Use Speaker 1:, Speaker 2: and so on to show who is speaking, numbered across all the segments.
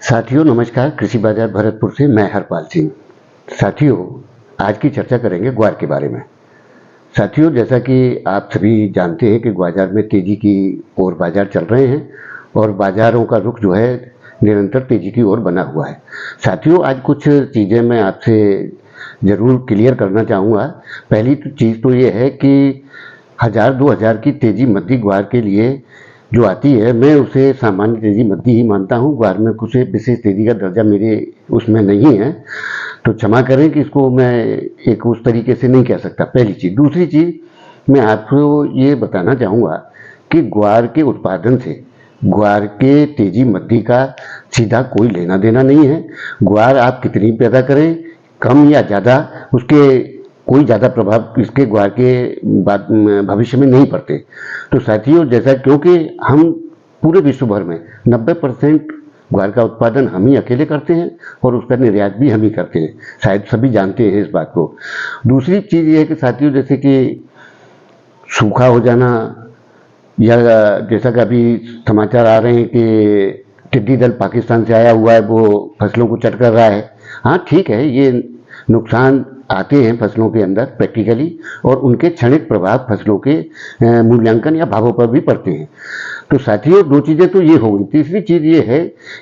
Speaker 1: साथियों नमस्कार। कृषि बाजार भरतपुर से मैं हरपाल सिंह। साथियों आज की चर्चा करेंगे ग्वार के बारे में। साथियों जैसा कि आप सभी जानते हैं कि बाजार में तेजी की ओर बाजार चल रहे हैं और बाजारों का रुख जो है निरंतर तेजी की ओर बना हुआ है। साथियों आज कुछ चीज़ें मैं आपसे ज़रूर क्लियर करना चाहूँगा। पहली चीज़ तो ये है कि 1000-2000 की तेजी मध्य ग्वार के लिए जो आती है मैं उसे सामान्य तेजी मध्य ही मानता हूँ। ग्वार में कुछ विशेष तेजी का दर्जा मेरे उसमें नहीं है, तो क्षमा करें कि इसको मैं एक उस तरीके से नहीं कह सकता। पहली चीज़। दूसरी चीज़ मैं आपको ये बताना चाहूँगा कि ग्वार के उत्पादन से ग्वार के तेजी मध्य का सीधा कोई लेना देना नहीं है। ग्वार आप कितनी पैदा करें, कम या ज़्यादा, उसके कोई ज़्यादा प्रभाव इसके ग्वार के बाद भविष्य में नहीं पड़ते। तो साथियों जैसा क्योंकि हम पूरे विश्व भर में 90% ग्वार का उत्पादन हम ही अकेले करते हैं और उसका निर्यात भी हम ही करते हैं, शायद सभी जानते हैं इस बात को। दूसरी चीज़ ये है कि साथियों जैसे कि सूखा हो जाना या जैसा कि अभी समाचार आ रहे हैं कि टिड्डी दल पाकिस्तान से आया हुआ है, वो फसलों को चट कर रहा है। हाँ ठीक है, ये नुकसान आते हैं फसलों के अंदर प्रैक्टिकली और उनके क्षणिक प्रभाव फसलों के मूल्यांकन या भावों पर भी पड़ते हैं। तो साथियों दो चीज़ें तो ये हो गई। तीसरी चीज़ ये है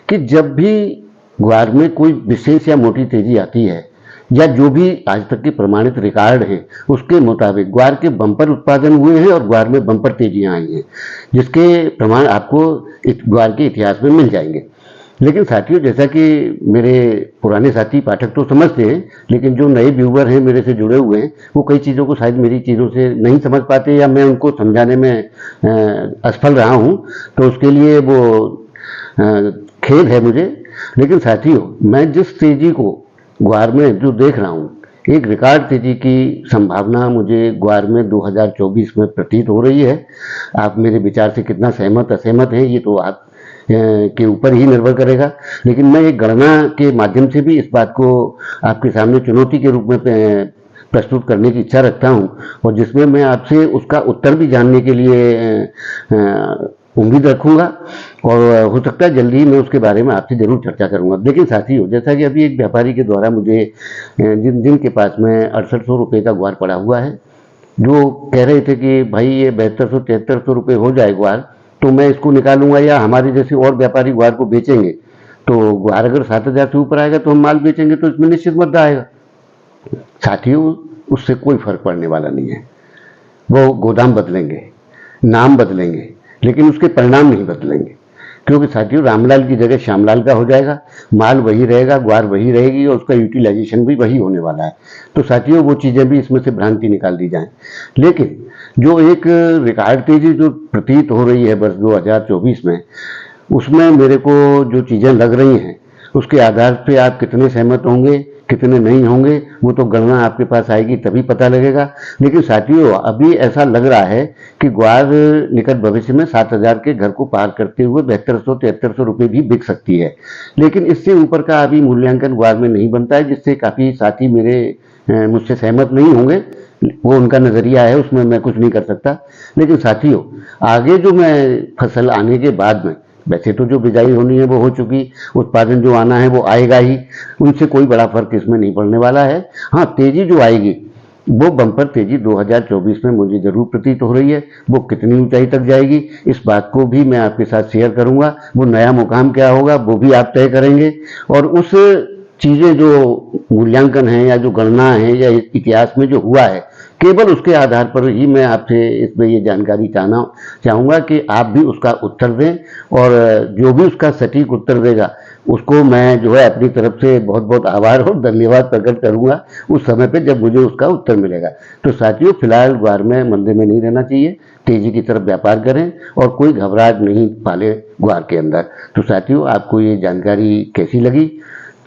Speaker 1: कि जब भी ग्वार में कोई विशेष या मोटी तेजी आती है या जो भी आज तक के प्रमाणित रिकॉर्ड हैं उसके मुताबिक ग्वार के बम्पर उत्पादन हुए हैं और ग्वार में बम्पर तेजियां आई हैं, जिसके प्रमाण आपको ग्वार के इतिहास में मिल जाएंगे। लेकिन साथियों जैसा कि मेरे पुराने साथी पाठक तो समझते हैं, लेकिन जो नए व्यूवर हैं मेरे से जुड़े हुए हैं वो कई चीज़ों को शायद मेरी चीज़ों से नहीं समझ पाते या मैं उनको समझाने में असफल रहा हूं, तो उसके लिए वो खेद है मुझे। लेकिन साथियों मैं जिस तेजी को ग्वार में जो देख रहा हूँ, एक रिकॉर्ड तेजी की संभावना मुझे ग्वार में 2024 में प्रतीत हो रही है। आप मेरे विचार से कितना सहमत असहमत हैं ये तो आप के ऊपर ही निर्भर करेगा, लेकिन मैं एक गणना के माध्यम से भी इस बात को आपके सामने चुनौती के रूप में प्रस्तुत करने की इच्छा रखता हूं और जिसमें मैं आपसे उसका उत्तर भी जानने के लिए उम्मीद रखूंगा और हो सकता है जल्दी ही मैं उसके बारे में आपसे जरूर चर्चा करूंगा। लेकिन साथियों जैसा कि अभी एक व्यापारी के द्वारा मुझे जिनके पास में 6800 रुपये का ग्वार पड़ा हुआ है, जो कह रहे थे कि भाई ये 7200-7300 रुपये हो जाए ग्वार तो मैं इसको निकालूंगा या हमारे जैसे और व्यापारी ग्वार को बेचेंगे, तो ग्वार अगर 7000 से ऊपर आएगा तो हम माल बेचेंगे तो इसमें निश्चित मुद्दा आएगा। साथियों उससे कोई फर्क पड़ने वाला नहीं है। वो गोदाम बदलेंगे, नाम बदलेंगे, लेकिन उसके परिणाम नहीं बदलेंगे, क्योंकि साथियों रामलाल की जगह श्यामलाल का हो जाएगा, माल वही रहेगा, ग्वार वही रहेगी और उसका यूटिलाइजेशन भी वही होने वाला है। तो साथियों वो चीज़ें भी इसमें से भ्रांति निकाल दी जाए। लेकिन जो एक रिकॉर्ड तेजी जो प्रतीत हो रही है वर्ष 2024 में, उसमें मेरे को जो चीज़ें लग रही हैं उसके आधार पे आप कितने सहमत होंगे कितने नहीं होंगे वो तो गणना आपके पास आएगी तभी पता लगेगा। लेकिन साथियों अभी ऐसा लग रहा है कि ग्वार निकट भविष्य में 7000 के घर को पार करते हुए 7200-7300 रुपये भी बिक सकती है, लेकिन इससे ऊपर का अभी मूल्यांकन ग्वार में नहीं बनता है, जिससे काफ़ी साथी मेरे मुझसे सहमत नहीं होंगे। वो उनका नज़रिया है, उसमें मैं कुछ नहीं कर सकता। लेकिन साथियों आगे जो मैं फसल आने के बाद में, वैसे तो जो बिजाई होनी है वो हो चुकी, उत्पादन जो आना है वो आएगा ही, उनसे कोई बड़ा फर्क इसमें नहीं पड़ने वाला है। हाँ तेजी जो आएगी वो बम्पर तेजी 2024 में मुझे जरूर प्रतीत हो रही है। वो कितनी ऊंचाई तक जाएगी इस बात को भी मैं आपके साथ शेयर करूंगा। वो नया मुकाम क्या होगा वो भी आप तय करेंगे और उस चीज़ें जो मूल्यांकन है या जो गणना है या इतिहास में जो हुआ है केवल उसके आधार पर ही मैं आपसे इसमें ये जानकारी चाहूँगा कि आप भी उसका उत्तर दें और जो भी उसका सटीक उत्तर देगा उसको मैं जो है अपनी तरफ से बहुत बहुत आभार और धन्यवाद प्रकट करूँगा उस समय पे जब मुझे उसका उत्तर मिलेगा। तो साथियों फिलहाल ग्वार में मंदे में नहीं रहना चाहिए, तेजी की तरफ व्यापार करें और कोई घबराहट नहीं पाले ग्वार के अंदर। तो साथियों आपको ये जानकारी कैसी लगी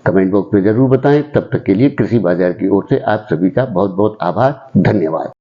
Speaker 1: कमेंट बॉक्स में जरूर बताएं। तब तक के लिए कृषि बाजार की ओर से आप सभी का बहुत बहुत आभार, धन्यवाद।